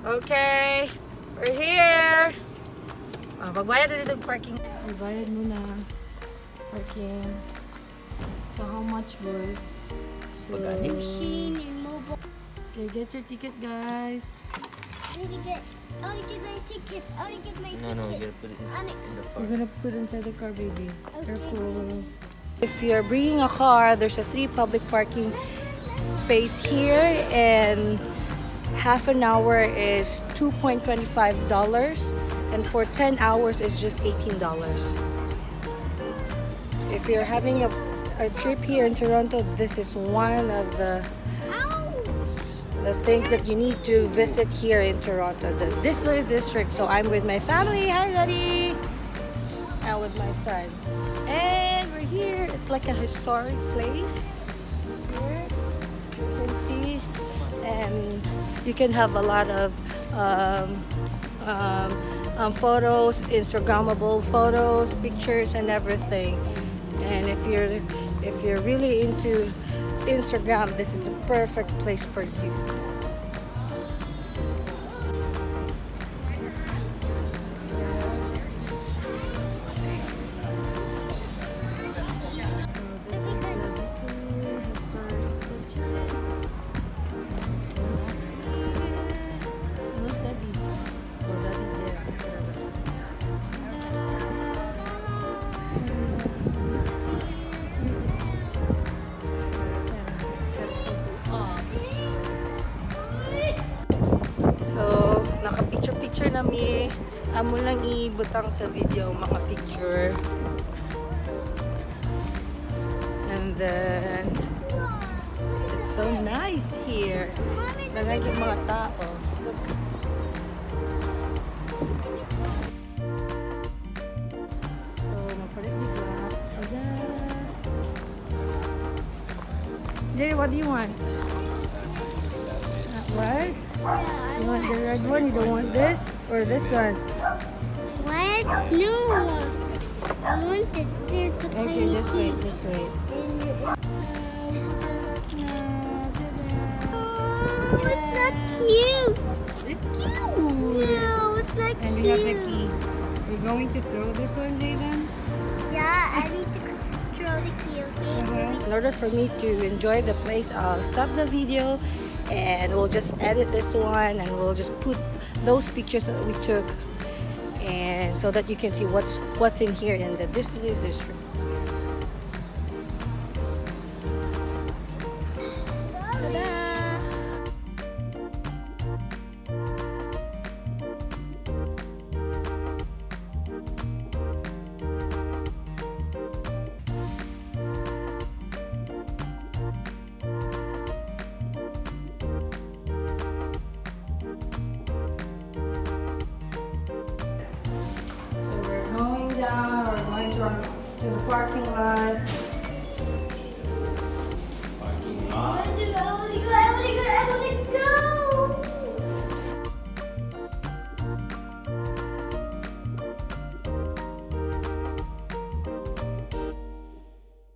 Okay, we're here. Magbayad na dito parking. Magbayad muna. Parking. So how much, boy? So, machine and mobile. Okay, get your ticket, guys. I want to get my ticket. I want to get my ticket. No, you gotta put it in the car. We're gonna put it inside the car, baby. Okay. Careful. If you're bringing a car, there's a 3 public parking space here, and half an hour is $2.25, and for 10 hours it's just $18. If you're having a trip here in Toronto, this is one of the things that you need to visit here in Toronto, the Distillery District. So I'm with my family. Hi, Daddy. And with my son. And we're here. It's like a historic place. Here you can see, and you can have a lot of photos, Instagrammable photos, pictures, and everything. And if you're really into Instagram, this is the perfect place for you. So, naka-picture-picture nami. Amo lang ibutang sa video mga picture. And then, it's so nice here. Nagay yung mga tao. Look. So, mapalit dito. Jerry, what do you want? What? You want the red one? You don't want this? Or this one? What? No. I want it. There's a Okay, tiny just wait, just wait. Oh, it's not cute. It's cute! No, it's not And cute. we have the key. We're going to throw this one, Jayden? Yeah, I need to throw the key, okay? In order for me to enjoy the place, I'll stop the video and we'll just edit this one and we'll just put those pictures that we took, and so that you can see what's in here in the Distillery District. So we're going down, we're going to the parking lot.